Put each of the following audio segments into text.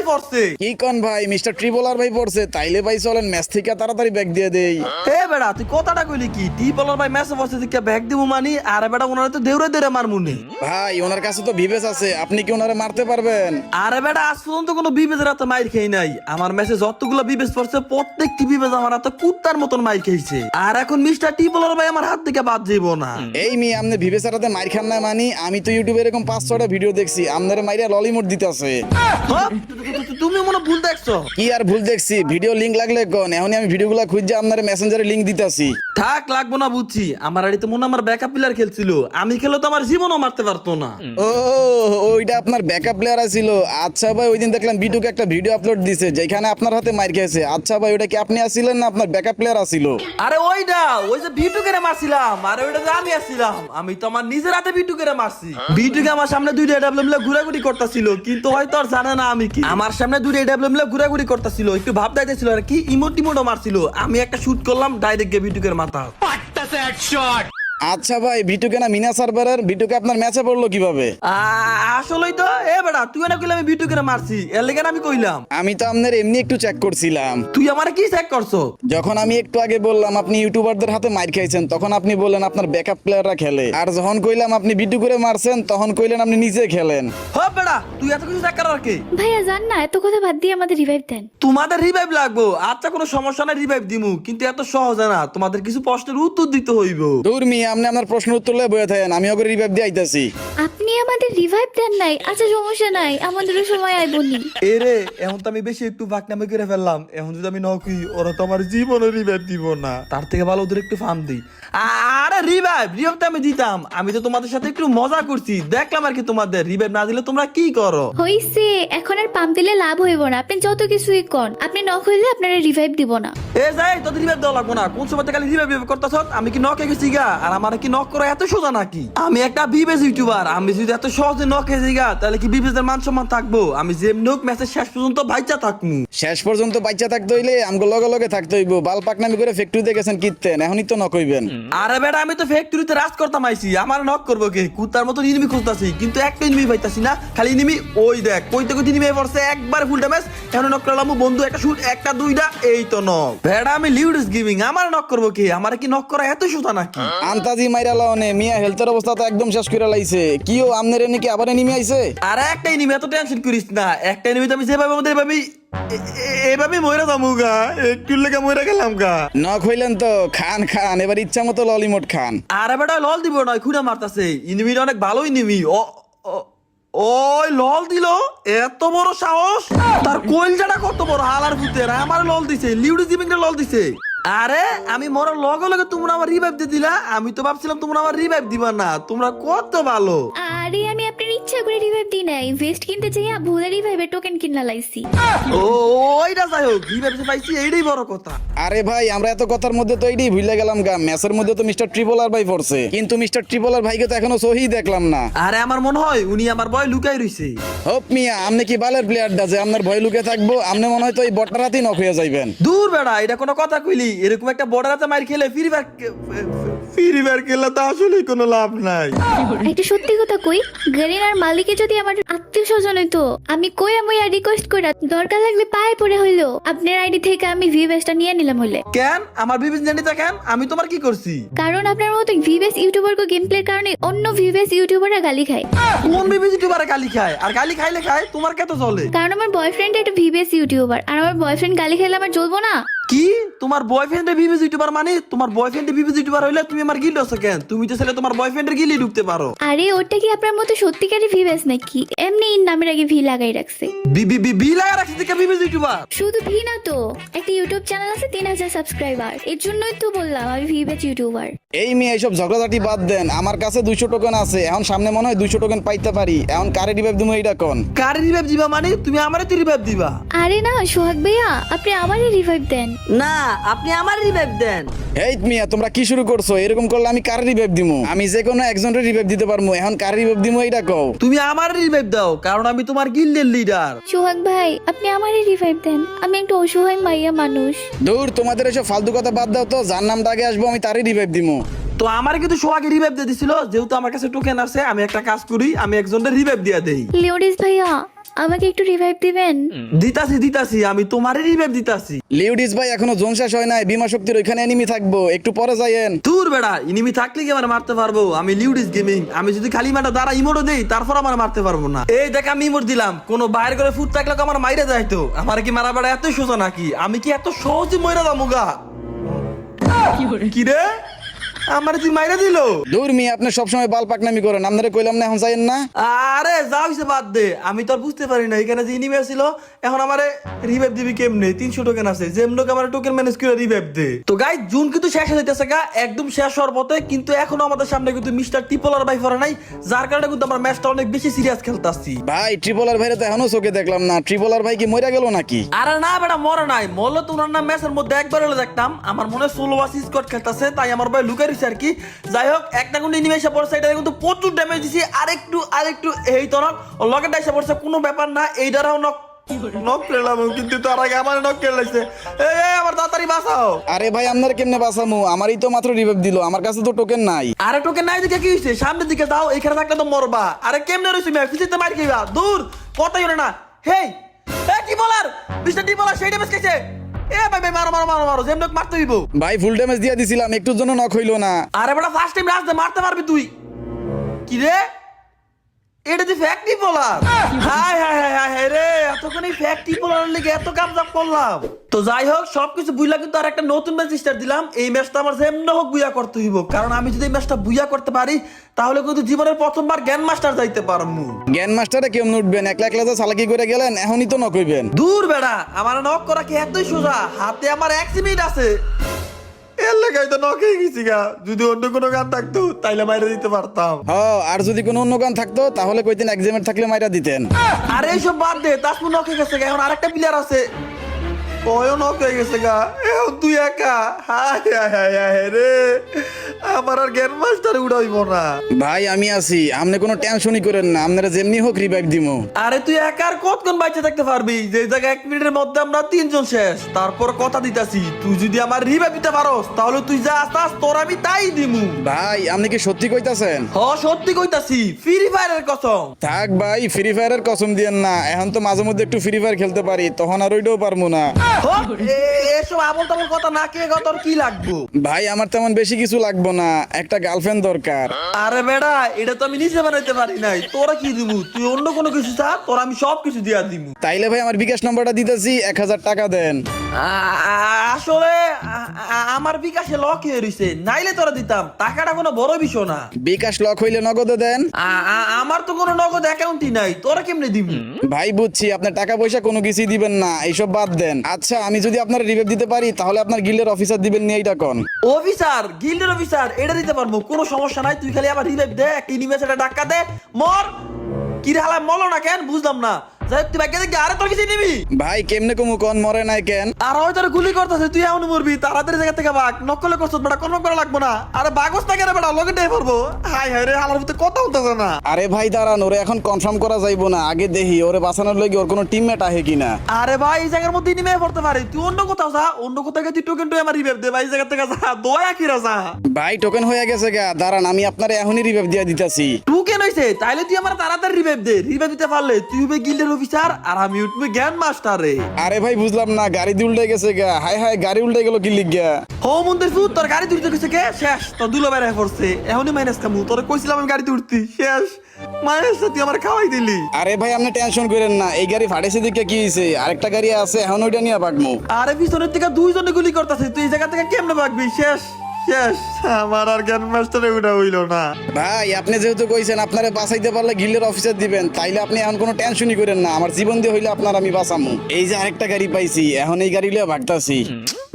পড়ছে। কি কোন ভাই, মিস্টার ট্রিপলার ভাই পড়ছে? তাইলে ভাই চলেন ম্যাচ থেকে তাড়াতাড়ি ব্যাগ দিয়ে দেই। এ বেড়া তুই কথাটা কইলি কি? ট্রিপলার ভাই ম্যাচে পড়ছে দিকে ব্যাগ দিমু মানি, আরে বেড়া ওনারে তো দেউরে দেউরে মারমুনি। ভাই ওনার কাছে তো ভিভেস আছে, আপনি কি ওনারে মারতে পারবেন? আরে বেটা আজ পর্যন্ত কোনো বিবেজের হাতে মাইর খেয়ে নাই। আমার মেসে যতগুলো বিবেজ পড়ছে প্রত্যেকটি বিবেজ আমার হাতে কুত্তার মতন মাইর খেয়েছে। আর এখন মিস্টার টিপলার ভাই আমার হাত থেকে বাদ যাইব না। এই মেয়ে আপনি ভিভেসের হাতে মাইর খান না মানি? আমি তো ইউটিউবে এরকম 5-6টা ভিডিও দেখছি আপনার মাইরা ললিমোট দিতেছে। তুমি মনে ভুল দেখছো। কি আর ভুল দেখছি, ভিডিও লিংক লাগলে কোন, এখনই আমি ভিডিওগুলো খুঁজে আপনার মেসেঞ্জারে লিংক দিতেছি। থাক লাগবো না বুঝছি। আমার আড়িতে মনে আমার ব্যাকআপ প্লেয়ার খেলছিল, আমি খেলে তো আমার জীবনও মারতে পারতো না। ও ওইটা আপনার ব্যাকআপ প্লেয়ার ছিল। আচ্ছা ভাই, ওই দিন দেখলাম বিটুকে একটা ভিডিও আপলোড দিছে যেখানে আপনার হাতে মার খেয়েছে। আচ্ছা ভাই, ওটা কি আপনি আসছিলেন না আপনার ব্যাকআপ প্লেয়ার ছিল? আরে ওইটা ওই যে ভিটুকে মারছিলাম, আরে ওইটা যে আমি আসছিলাম। আমি তো আমার নিজের হাতে ভিটুকে মারছি। ভিটুকে আমার সামনে দুইটা এডাব্লিউ মিলে ঘুরাঘুরি করতেছিল, কিন্তু হয়তো আর জানে না আমি কি। আমার সামনে দুইটা এডাব্লিউ মিলে ঘুরাঘুরি করতেছিল, একটু ভাব দাইতেছিল আর কি, ইমোট টিমোটও মারছিল। আমি একটা শুট করলাম ডাইরেক্ট গিয়ে ভিটুকের মাথা। আচ্ছা ভাই, ভিটুকে না মিনা সার্ভারের ভিটুকে আপনার ম্যাচে পড়লো কিভাবে? আসলেই তো এ বেটা তুই না কইলাম আমি ভিটুকে মারছি, এর লেগে আমি কইলাম। আমি তো আপনার এমনি একটু চেক করছিলাম। তুই আমার কি চেক করছো? যখন আমি একটু আগে বললাম আপনি ইউটিউবারদের হাতে মার খাইছেন, তখন আপনি বললেন আপনার ব্যাকআপ প্লেয়াররা খেলে। আর যখন কইলাম আপনি ভিডিও করে মারছেন, তখন কইলেন আপনি নিজে খেলেন। হ্যাঁ বেটা তুই এত কিছু চেক করার কি? ভাইয়া জান না, এত কথা বাদ দিয়ে আমাদের রিভাইভ দেন। তোমাদের রিভাইভ লাগবো? আচ্ছা কোনো সমস্যা নাই, রিভাইভ দিমু, কিন্তু এত সহজ না। তোমাদের কিছু প্রশ্নের উত্তর দিতে হইব। দূর মিয়া, আপনি আপনার প্রশ্নের উত্তর লয়ে বয়ে থাকেন, আমি ওকে রিভাইভ দিয়ে আইতাছি। আপনি আমাদের রিভাইভ দেন নাই? আচ্ছা সমস্যা নাই, আমাদেরও সময় আইবনি। এরে এখন তো আমি বেশি একটু বাকনামি করে ফেললাম। এখন যদি আমি নকি, ওরা তো আমার জীবনে রিভাইভ দিব না। তার থেকে ভালো ওদের একটু ফার্ম দিই। আরে রিভাইভ তো আমি দিতাম। আমি তো তোমাদের সাথে একটু মজা করছি, দেখলাম আর কি। তোমাদের রিভাইভ না দিলে তোমরা কি করো? হইছে, এখন আর পাম্প দিলে লাভ হইব না। আপনি যত কিছুই কোন, আপনি নক হইলে আপনারা রিভাইভ দিব না। এ যাই তোদের রিভাইভ দেওয়া লাগবো না। কোন সময় খালি রিভাইভ করতেছ? আমি কি নকে গেছি গা? আর আমার কি নক করা এত সোজা নাকি? আমি একটা বিবেজ ইউটিউবার, আমি যদি এত সহজে নকে যাই গা, তাহলে কি বিবেজের মান সম্মান থাকবো? আমি যেমনি হোক ম্যাচের শেষ পর্যন্ত বাইচা থাকমু। শেষ পর্যন্ত বাচ্চা থাকতে হইলে আমগো লগে লগে থাকতে হইব। বাল পাকনামি করে ফ্যাক্টরিতে গেছেন কিনতেন, এখনই তো নকইবেন। আরে বেটা আমি তো ফ্যাক্টরিতে রাজ করতাম আইছি, আমার নক করবো কে? কুত্তার মতো ইনিমি খুঁজতাছি, কিন্তু একটা ইনিমি পাইতাছি না। খালি ইনিমি ওই দেখ কইতে কইতে ইনিমি পড়ছে একবার ফুল ড্যামেজ। এখন নক করলাম বন্ধু, একটা শুট, একটা দুইটা, এই তো নক। বেটা আমি লিউডিস গেমিং, আমার নক করবো কে? আমার কি নক করা এত সোজা নাকি? আন্তাজি মাইরা লাওনে মিয়া, হেলথের অবস্থা তো একদম শেষ করে লাইছে। কিও আমনের এনে কি আবার এনিমি আইছে? আরে একটা ইনিমি, এত টেনশন করিস না। একটা ইনিমি তো আমি যেভাবে আমাদের এভাবে মইরা যাবো গা, একটু লেগে মইরা গেলাম গা। নক হইলেন তো খান খান, এবার ইচ্ছা মতো ললিমোট খান। আরে বেটা লল দিব নয়, খুঁড়া মারতাছে। ইনিমিটা অনেক ভালো ইনিমি। ওই লল দিল, এত বড় সাহস! তার কইলজাটা কত বড়! হালার ভূতের আমার লল দিছে, লিউডি জিমিংটা লল দিছে। আরে আমি মরার লগে লগে তোমরা আমার রিভাইভ দিয়ে দিলা। আমি তো ভাবছিলাম তোমরা আমার রিভাইভ দিবা না। তোমরা কত ভালো! আরে আমি আপনার ইচ্ছা করে রিভাইভ দিই নাই, ভেস্ট কিনতে যাইয়া ভুলে রিভাইভের টোকেন কিনা লাইছি। ওইটা যাই হোক, রিভাইভ পাইছি, এইটাই বড় কথা। আরে ভাই, আমরা এত কথার মধ্যে তো এইটাই ভুলে গেলাম গা। ম্যাচের মধ্যে তো মিস্টার ট্রিপলার ভাই পড়ছে, কিন্তু মিস্টার ট্রিপলার ভাইকে তো এখনো সহি দেখলাম না। আরে আমার মনে হয় উনি আমার ভয় লুকাই রইছে। হোপ মিয়া, আপনি কি বালের প্লেয়ারটা যে আপনার ভয় লুকে থাকবো? আপনি মনে হয় তো এই বটটার হাতেই নক হয়ে যাইবেন। দূর বেড়া, এটা কোনো কথা কইলি? এরকম একটা বর্ডারাতে মার খেলে ফ্রি ফায়ার খেলে তো আসলে কোনো লাভ নাই। একটা সত্যি কথা কই, গেরিনার মালিকে যদি আমার আত্মীয় স্বজন হইতো, আমি কই আমি রিকোয়েস্ট কইরা দরকার লাগলে পায়ে পড়ে হইলো আপনার আইডি থেকে আমি ভিভেসটা নিয়ে নিলাম হইলে। কেন আমার বিবেচ জানিতা কেন? আমি তোমার কি করছি? কারণ আপনার মতো ভিভেস ইউটিউবার কো গেম প্লের কারণে অন্য ভিভেস ইউটিউবাররা গালি খায়। কোন বিবেচ ইউটিউবারে গালি খায়? আর গালি খাইলে খায়, তোমার কে তো চলে? কারণ আমার বয়ফ্রেন্ড একটা ভিভেস ইউটিউবার, আর আমার বয়ফ্রেন্ড গালি খাইলে আমার জ্বলবো না? কি তোমার বয়ফ্রেন্ডের ভিভেজ ইউটিউবার? মানে তোমার বয়ফ্রেন্ডের ভিভেজ ইউটিউবার হইলে তুমি আমার গিল্ড আছো কেন? তুমি তো ছেলে তোমার বয়ফ্রেন্ডের গিল্ডে ঢুকতে পারো। আরে ওটা কি আপনার মতো সত্যিকারের ভিভেস নাকি? এমনি নামের আগে ভি লাগাই রাখছে। বি লাগা রাখছিস থেকে ভিভেজ ইউটিউবার? শুধু ভি না তো, একটা ইউটিউব চ্যানেল আছে 3000 সাবস্ক্রাইবার, এর জন্যই তো বললাম আমি ভিভেজ ইউটিউবার। এই মেয়ে এইসব ঝগড়াঝাটি বাদ দেন। আমার কাছে 200 টোকেন আছে, এখন সামনে মনে হয় 200 টোকেন পাইতে পারি। এখন কারে রিভাইভ দিমু এইটা কোন? কারে রিভাইভ দিবা মানে? তুমি আমারে তো রিভাইভ দিবা? আরে না সোহাগ ভাইয়া, আপনি আমারই রিভাইভ দেন না, আপনি আমার রিভাইভ দেন। এই মিয়া, তোমরা কি শুরু করছো? এরকম করলে আমি কারে রিভাইভ দিমু? আমি যে কোনো একজনের রিভাইভ দিতে পারবো, এখন কারে রিভাইভ দিমু এইটা কও। তুমি আমার রিভাইভ দাও, কারণ আমি তোমার গিল্ডের লিডার। সোহাগ ভাই, আপনি আমারই রিভাইভ দেন, আমি একটা অসহায় মাইয়া মানুষ। দূর, তোমাদের এসব ফালতু কথা বাদ দাও তো। যার নামটা আগে আসবো আমি তারই রিভাইভ দিমু। তো আমার কিন্তু সোহাগে রিভাইভ দিয়ে দিছিল। যেহেতু আমার কাছে টোকেন আছে, আমি একটা কাজ করি, আমি একজনের রিভাইভ দিয়ে দেই। লিওডিস ভাইয়া, আমাকে একটু রিভাইভ দিবেন? দিতাছি আমি তোমারই রিভাইভ দিতাছি। লিউডিস ভাই এখনো জোন শেষ হয় নাই, বিমা শক্তির ওইখানে এনিমি থাকবো, একটু পরে যাইয়েন। দূর বেড়া, ইনিমি থাকলে কি আমার মারতে পারবো? আমি লিউডিস গেমিং, আমি যদি খালি মাঠে দ্বারা ইমোটও দেই তারপর আমার মারতে পারবো না। এই দেখ আমি ইমোট দিলাম, কোনো বাইরে করে ফুট থাকলে আমার মাইরে যাইতো। আমার কি মারা বেড়া এতই সোজা নাকি? আমি কি এত সহজে মইরা যাবো গা? কি রে, আমার তুই মাইরা দিল? দূর মি, আপনি সবসময় বাল পাকনামি করেন, আপনারা কইলাম না এখন যাইয়েন না। আরে যা হইছে বাদ দে, আমি তো আর বুঝতে পারি না এখানে যে ইনিমি ছিল। এখন আমারে রিভাইভ দিবি কেমনে? 300 টোকেন আছে, যেমনকে আমার টোকেন ম্যানেজ করে রিভাইভ দে। তো গাইস, জুন কিন্তু শেষ হয়ে যাইতেছে গা, একদম শেষ হওয়ার পথে, কিন্তু এখনো আমাদের সামনে কিন্তু মিস্টার টিপলার ভাই ফরা নাই, যার কারণে কিন্তু আমরা ম্যাচটা অনেক বেশি সিরিয়াস খেলতাছি। ভাই ট্রিপলার ভাইরে তো এখনো চোখে দেখলাম না, ট্রিপলার ভাই কি মরে গেল নাকি? আরে না বেটা, মরে নাই। মরলে তো ওনার নাম ম্যাচের মধ্যে একবার হলে দেখতাম। আমার মনে হয় সোলো ওয়াসি স্কোয়াড খেলতেছে, তাই আমার ভাই লুকাই রইছে আর কি। যাই হোক, একটা গুন্ডি ইনিমি এসে পড়ছে, এটা কিন্তু প্রচুর ড্যামেজ দিছি। আরেকটু এই তো লগেটা এসে পড়ছে, কোনো ব্যাপার না। এই দ্বারাও নক খেলাম, কিন্তু তার আগে আমার নক খেলাইছে। এই আমার তাড়াতাড়ি বাঁচাও। আরে ভাই আপনার কেমনে বাঁচামু? আমারই তো মাত্র রিভাইভ দিল, আমার কাছে তো টোকেন নাই। আরে টোকেন নাই দিকে কি হইছে? সামনের দিকে যাও, এখানে থাকলে তো মরবা। আরে কেমনে রইছে মিয়া? কিছুতে মার খাইবা। দূর, কথাই হলো না। হেই কি বলার, মিস্টার টি বলার সেই ড্যামেজ খাইছে। এ ভাই মারো, যেমন মারতে হইব। ভাই ফুল ড্যামেজ দিয়ে দিছিলাম, একটুর জন্য নক হইলো না। আরে বেটা, ফার্স্ট টাইম রাজ দে, মারতে পারবি তুই? কি রে, এটা তুই ফ্যাক্টরি বলার? হাই রে, এতক্ষণ এই ফ্যাক্টরি বলার লেগে এত কামজাপ করলাম। তো যাই হোক, সবকিছু বুইলা কিন্তু আর একটা নতুন ম্যাচ স্টার্ট দিলাম। এই ম্যাচটা আমার যেমন হোক বুইয়া করতে হইব, কারণ আমি যদি এই ম্যাচটা বুইয়া করতে পারি তাহলে কিন্তু জীবনের প্রথমবার গ্র্যান্ড মাস্টার যাইতে পারমু। জ্ঞান মাস্টারে কেমন উঠবেন? একলা একলা যে চালাকি করে গেলেন, এখনই তো নক হইবেন। দূর বেড়া, আমার নক করা কি এতই সোজা? হাতে আমার 1 মিনিট আছে, এর লেগাই তো নক হয়ে গেছি গা। যদি অন্য কোনো গান থাকতো তাইলে মাইরে দিতে পারতাম। আর যদি কোনো অন্য গান থাকতো তাহলে কইতেন এক্সামের থাকলে মাইরা দিতেন। আরে এইসব বাদ দে, তাসমু নক হয়ে গেছে গা, এখন আরেকটা প্লেয়ার আছে, ওয়ও নক হয়ে গেছে গা। এখন তুই একা। হায় রে, আমার আর গ্র্যান্ড মাস্টার উড়াইব না। ভাই আমি আছি, আপনি কোনো টেনশনই করেন না, আপনারা যেমনি হোক রিভাইভ দিমু। আরে তুই একা আর কতক্ষণ বাইচে থাকতে পারবি? যে জায়গায় 1 মিনিটের মধ্যে আমরা 3 জন শেষ। তারপর কথা দিতাছি, তুই যদি আমার রিভাইভ দিতে পারোস তাহলে তুই যা আস্তাস, তোর আমি তাই দিমু। ভাই আপনি কি সত্যি কইতাছেন? সত্যি কইতাছি, ফ্রি ফায়ারের কসম। থাক ভাই, ফ্রি ফায়ারের কসম দিয়েন না, এখন তো মাঝে মধ্যে একটু ফ্রি ফায়ার খেলতে পারি, তখন আর ওইটাও পারবো না। এসব আবল তাবল কথা না, কে তোর কি লাগবো? ভাই আমার তেমন বেশি কিছু লাগবো না, একটা গার্লফ্রেন্ড দরকার। আরে বেড়া, এটা তো আমি নিজে বানাইতে পারি নাই, তোরা কি দিমু? তুই অন্য কোনো কিছু চা, তোর আমি সব কিছু দিয়া দিমু। তাইলে ভাই আমার বিকাশ নম্বরটা দিতেছি, 1000 টাকা দেন। আসলে আমার বিকাশে লক হয়ে রইছে, নাইলে তোরা দিতাম। টাকাটা কোনো বড় বিষয় না। বিকাশ লক হইলে নগদে দেন। আমার তো কোনো নগদ অ্যাকাউন্টই নাই, তোরা কেমনে দিবি? ভাই বুঝছি, আপনার টাকা পয়সা কোনো কিছুই দিবেন না, এইসব বাদ দেন। আচ্ছা আমি যদি আপনার রিভাইভ দিতে পারি তাহলে আপনার গিল্ডের অফিসার দিবেন নিয়ে এইটা কোন? অফিসার, গিল্ডের অফিসার, এটা দিতে পারবো, কোনো সমস্যা নাই। তুই খালি আমার রিভাইভ দে, একটা ইনিমেশনটা ডাক্কা দে, মর। কি রে হালা, মরলো না কেন বুঝলাম না। যাই হোক, তুই ব্যাগে দেখি, আরে তোর কিছু নিবি? ভাই কেমনে কমু কোন, মরে নাই কেন? আর হয়তো গুলি করতেছে, তুই এমন মরবি। তাড়াতাড়ি জায়গা থেকে ভাগ, নকলে করছিস বেটা, কনফার্ম করা লাগবো না। আরে বাগস না কেন বেটা, লগে ডে পড়বো। হাই রে, হালার ভিতরে কথা হতেছে না। আরে ভাই দাঁড়ান, ওরে এখন কনফার্ম করা যাইবো না, আগে দেখি ওরে বাঁচানোর লাগি ওর কোনো টিমমেট আহে কিনা। আরে ভাই, এই জায়গার মধ্যে নেমে পড়তে পারে, তুই অন্য কোথাও যা, অন্য কোথাও গিয়ে তুই টোকেন আমার রিভাইভ দে ভাই, এই জায়গা থেকে যা, দয়া কিরা যা। ভাই টোকেন হয়ে গেছে গা, দাঁড়ান আমি আপনার এখনই রিভাইভ দিয়ে দিতেছি। টোকেন হইছে, তাইলে তুই আমার তাড়াতাড়ি রিভাইভ দে। রিভাইভ দিতে পারলে তুই হবে গিল্ডের অফিসার, আর আমি উঠবে জ্ঞান মাস্টারে। আরে ভাই বুঝলাম না, গাড়ি দিয়ে উল্টে গেছে গা। হাই হাই, গাড়ি উল্টে গেল কি লিগা? হো মন্দির ফুট, তোর গাড়ি তুলতে গেছে কে? শেষ, তোর দুলো বেড়ে পড়ছে, এখনই মাইনাস কামু। তোর কইছিলাম আমি গাড়িতে উঠতি, শেষ মাইনাস তুই আমার খাওয়াই দিলি। আরে ভাই আপনি টেনশন করেন না, এই গাড়ি ফাটেছে দিকে কি হইছে? আরেকটা গাড়ি আছে, এখন ওইটা নিয়ে ভাগমু। আরে পিছনের থেকে 2 জনে গুলি করতেছে, তুই এই জায়গা থেকে কেমনে ভাগবি? শেষ, আমার আর জ্ঞান মাস্টারে উঠা হইল না। ভাই আপনি যেহেতু কইছেন আপনারে বাঁচাইতে পারলে গিল্ডের অফিসার দিবেন, তাইলে আপনি এখন কোনো টেনশনই করেন না, আমার জীবন দিয়ে হইলে আপনার আমি বাঁচামু। এই যে আরেকটা গাড়ি পাইছি, এখন এই গাড়ি লিয়ে ভাগতাছি।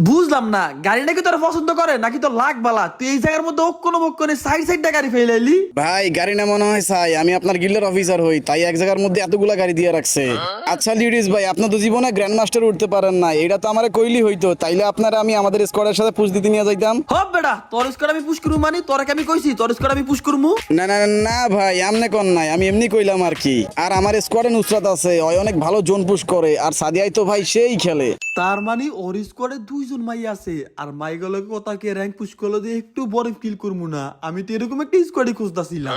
বুঝলাম না, গাড়িটা কি তোর পছন্দ করে নাকি তোর লাগ বালা? তুই এই জায়গার মধ্যে অক্ষণ সাইডটা গাড়ি ফেলাইলি। ভাই গাড়ি না মনে হয় চাই, আমি আপনার গিল্ডের অফিসার হই, তাই এক জায়গার মধ্যে এতগুলা গাড়ি দিয়ে রাখছে। আচ্ছা লিডিস ভাই, আপনি তো জীবনে গ্র্যান্ড মাস্টার উঠতে পারেন না, এটা তো আমারে কইলি হইতো, তাইলে আপনারা আমি আমাদের স্কোয়াডের সাথে পুশ দিতে নিয়ে যাইতাম। হব বেটা, তোর স্কোয়াড আমি পুশ করবো মানে? তোরা আমি কইছি তোর স্কোয়াড আমি পুশ করবো? না না না ভাই, আমনে কোন নাই, আমি এমনি কইলাম আর কি। আর আমার স্কোয়াডে নুসরাত আছে, ওই অনেক ভালো জোন পুশ করে, আর সাদিয়াই তো ভাই সেই খেলে। তার মানে ওর স্কোয়াডে 2 জন মাই আছে আর মাইগুলোর কথা কে র্যাঙ্ক পুশ করলো দিয়ে একটু বড় ফিল করবো না। আমি তো এরকম একটা স্কোয়াডে খুঁজতাছিলাম।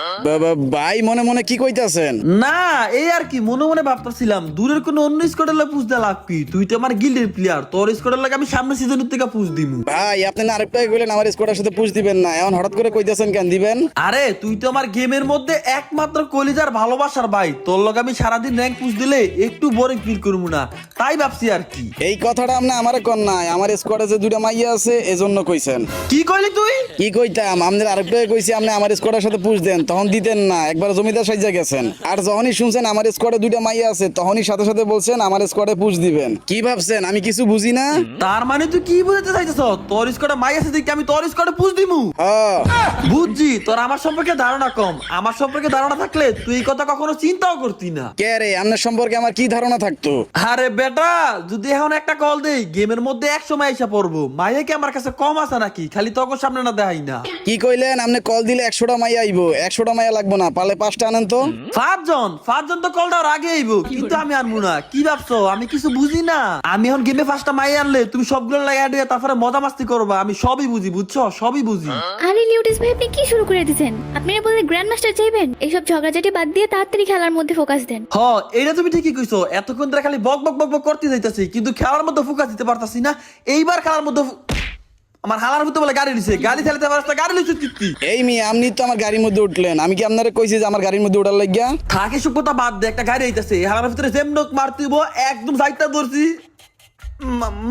ভাই মনে মনে কি কইতাছেন? না এই আর কি মনে মনে ভাবতাছিলাম দূরের কোনো অন্য স্কোয়াডের লাগে পুষ দেওয়া লাভ কি? তুই তো আমার গিল্ডের প্লেয়ার, তোর স্কোয়াডের লাগে আমি সামনের সিজনের থেকে পুষ দিমু। ভাই আপনি না আরেকটা কইলেন আমার স্কোয়াডের সাথে পুশ দিবেন না, এখন হঠাৎ করে কইতাছেন কেন দিবেন? আরে তুই তো আমার গেমের মধ্যে একমাত্র কলিজার ভালোবাসার ভাই, তোর লগে আমি সারাদিন র্যাঙ্ক পুশ দিলে একটু বোরিং ফিল করবো না, তাই ভাবছি আর কি। এই কথাটা আপনি আমারে কোন নাই, আমার স্কোয়াডে যে 2টা মাইয়া আছে এজন্য কইছেন। কি কইলি তুই? কি কইতাম, আমাদের আরেকটা কইছি আপনি আমার স্কোয়াডের সাথে পুশ দেন, তখন দিতেন না, একবার জমিদার সাইজা গেছেন। আর যখনই শুনছেন আমার স্কোয়াডে 2টা মাইয়া আছে তখনই সাথে সাথে বলছেন আমার স্কোয়াডে পুশ দিবেন। কি ভাবছেন আমি কিছু বুঝি না? তার মানে তুই কি বুঝাতে চাইতেছ? তোর স্কোয়াডে মাই আছে দেখি আমি তোর স্কোয়াডে পুশ দিমু? হ্যাঁ বুঝছি তোর আমার সম্পর্কে ধারণা কম। আমার সম্পর্কে ধারণা থাকলে তুই এই কথা কখনো চিন্তাও করতি না। কে রে, আপনার সম্পর্কে আমার কি ধারণা থাকতো? আরে বেটা যদি এখন একটা কল দেই গেমের মধ্যে 100 মাই এসে পড়বো, মাইয়া কি আমার কাছে কম আছে নাকি? খালি তখন সামনে না দেখাই না। কি কইলেন? আপনি কল দিলে 100টা মাইয়া আইবো? 100টা মাইয়া লাগবো না, পারলে 5টা আনেন তো। 5 জন তো কল দেওয়ার আগে আইবো, কিন্তু আমি আনবো না। কি ভাবছো আমি কিছু বুঝি না? আমি এখন গেমে 5টা মাই আনলে তুমি সবগুলো লাগাই দিয়ে তারপরে মজা মাস্তি করবা, আমি সবই বুঝি, বুঝছো? সবই বুঝি। আরে লিউটিস ভাই আপনি কি শুরু করে দিয়েছেন? আপনারা বললেন গ্র্যান্ড মাস্টার চাইবেন, এইসব ঝগড়াঝাটি বাদ দিয়ে তাড়াতাড়ি খেলার মধ্যে ফোকাস দেন। হ এটা তুমি ঠিকই কইছো, এতক্ষণ ধরে খালি বক বক বক বক করতে যাইতাছি কিন্তু খেলার মধ্যে ফোকাস দিতে পারতাছি না। এইবার খেলার মধ্যে আমার হালার মধ্যে বলে গাড়ি দিছে, গাড়ি চালাতে পারছ না, গাড়ি লিচু কিত্তি। এই মেয়ে আপনি তো আমার গাড়ির মধ্যে উঠলেন, আমি কি আপনারে কইছি যে আমার গাড়ির মধ্যে উঠার লাগিয়া? থাকে সভ্যতা বাদ দে, একটা গাড়ি আইতাছে হালার ভিতরে যেমনক মারতিব একদম সাইডটা ধরছি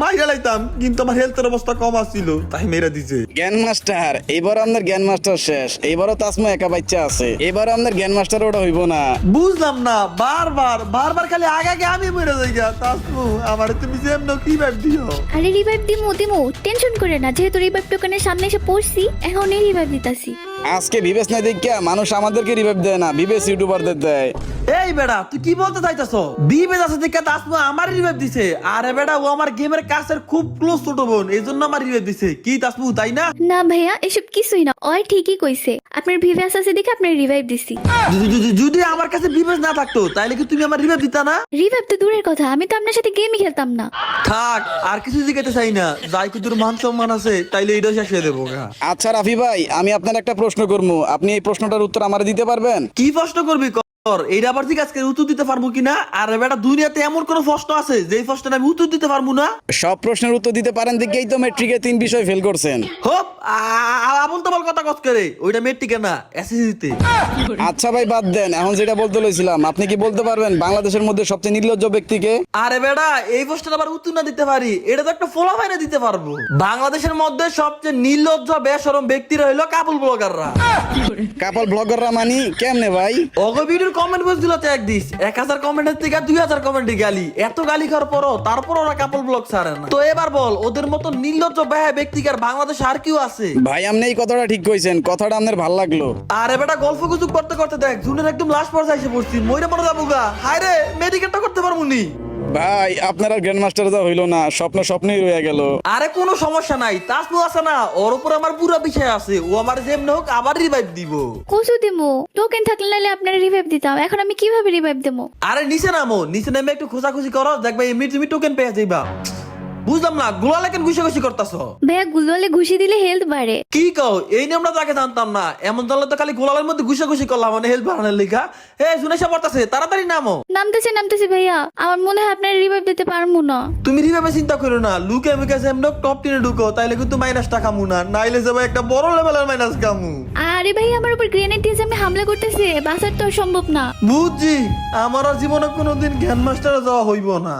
মাইরা লাইতাম, কিন্তু আমার হেলথের অবস্থা কম আছিল তাই মেরা দিছে। জ্ঞান মাস্টার এইবার আপনার জ্ঞান মাস্টার শেষ, এইবারও তাসমা একা বাচ্চা আছে, এবার আপনার জ্ঞান মাস্টার ওটা হইব না। বুঝলাম না, বারবার বারবার খালি আগে আগে আমি মরে যাই গা। তাসমু আমার তুমি যেমন কি ভাব দিও। আরে রিভাইভ দিমু টেনশন করে না, যেহেতু রিভাইভ টোকেনের সামনে এসে পড়ছি এখন এই রিভাইভ দিতাছি। আজকে বিবেচ না দেখিয়া মানুষ আমাদেরকে রিভাইভ দেয় না, বিবেচ ইউটিউবারদের দেয়। এই বেটা তুই কি বলতে চাইতাছ? বিবেচ আছে দেখে তাসমু আমার রিভাইভ দিছে। আরে বেটা ও আমার গেমের কাছের খুব ক্লোজ ছোট বোন, এইজন্য আমার রিভাইভ দিছে। কি তাসমু তাই না? না ভাইয়া এসব কিছুই না, ওই ঠিকই কইছে, আপনার ভিভাস আছে দেখে আপনার রিভাইভ দিছি। যদি আমার কাছে বিবেচ না থাকতো তাইলে কি তুমি আমার রিভাইভ দিতা না? রিভাইভ তো দূরের কথা, আমি তো আপনার সাথে গেমই খেলতাম না। থাক আর কিছু জিজ্ঞাসা চাই না, যাই কুতুর মান সম্মান আছে তাইলে এটা শেষ হয়ে দেবো গা। আচ্ছা রাফি ভাই আমি আপনার একটা প্রশ্ন করবো, আপনি এই প্রশ্নটার উত্তর আমারে দিতে পারবেন? কি প্রশ্ন করবি কর, এইটা আবার ঠিক আজকে উত্তর দিতে পারবো কিনা? আর বেটা দুনিয়াতে এমন কোন প্রশ্ন আছে যেই প্রশ্নের আমি উত্তর দিতে পারবো না? সব প্রশ্নের উত্তর দিতে পারেন দেখেই তো মেট্রিকে 3 বিষয় ফেল করছেন। হোপ আমন তোমার কথা কত করে, ওইটা মেট্রিকে না এসএসসিতে। আচ্ছা ভাই বাদ দেন, এখন যেটা বলতে লইছিলাম, আপনি কি বলতে পারবেন বাংলাদেশের মধ্যে সবচেয়ে নির্লজ্জ ব্যক্তিকে? আরে বেটা এই প্রশ্নের আবার উত্তর না দিতে পারি, এটা তো একটা ফোলা ফাইনা দিতে পারবো। বাংলাদেশের মধ্যে সবচেয়ে নির্লজ্জ বেশরম ব্যক্তিরা হইলো কাপল ব্লগাররা। কাপল ব্লগাররা মানি কেমনে ভাই? অগো ভিডিওর কমেন্ট বক্স দিল এক দিস 1000 কমেন্টের থেকে 2000 কমেন্টে গালি, এত গালি খাওয়ার পরও তারপর ওরা কাপল ব্লগ ছাড়ে না। তো এবার বল ওদের মতো নির্লজ্জ বেহায়া ব্যক্তিকার বাংলাদেশে আর কেউ আছে? ভাই আপনি এই কথাটা ঠিক কইছেন, কথাটা আপনার ভালো লাগলো। আরে বেটা গল্প গুজব করতে করতে দেখ জুনের একদম লাস্ট পর্যায়ে এসে পড়ছি, মইরা মরে যাবো গা। হায় রে মেডিকেলটা করতে পারবো নি। ভাই আপনার আর গ্র্যান্ড মাস্টার যা হইলো না, স্বপ্নই রয়ে গেল। আরে কোনো সমস্যা নাই, তাসমু আছে না, ওর উপর আমার পুরো বিষয় আছে, ও আমার যেমন হোক আবার রিভাইভ দিব। কসু দিমু, টোকেন থাকলে নালে আপনার রিভাইভ দিতাম, এখন আমি কিভাবে রিভাইভ দেবো? আরে নিচে নামো, নিচে নেমে একটু খোঁজাখুঁজি করো, দেখবে এমনি তুমি টোকেন পেয়ে যাইবা। বুঝলাম না গোলা লেকেন ঘুষি করতেছ? ভাইয়া গুলোলে ঘুষি দিলে হেলথ বাড়ে। কি কও? এই নিয়মটা তাকে জানতাম না, এমন জানলে তো খালি গোলালের মধ্যে ঘুষি করলাম মানে হেল্প বাড়ানোর লিখা। হে শুনেছে পড়তাছে, তাড়াতাড়ি নামো। নামতেছি ভাইয়া, আমার মনে হয় আপনার রিভাইভ দিতে পারবো না। তুমি রিভাবে চিন্তা করো না, লুকে মুখে যেমন টপ 10 এ ঢুকো, তাইলে কিন্তু মাইনাসটা খামু না, নাইলে যাবে একটা বড় লেভেলের মাইনাস খামু। আরে ভাই আমার উপর গ্রেনেড দিয়ে সামনে হামলা করতেছে, বাঁচার তো সম্ভব না। বুঝছি, আমার জীবনে কোনোদিন গ্র্যান্ড মাস্টারে যাওয়া হইব না।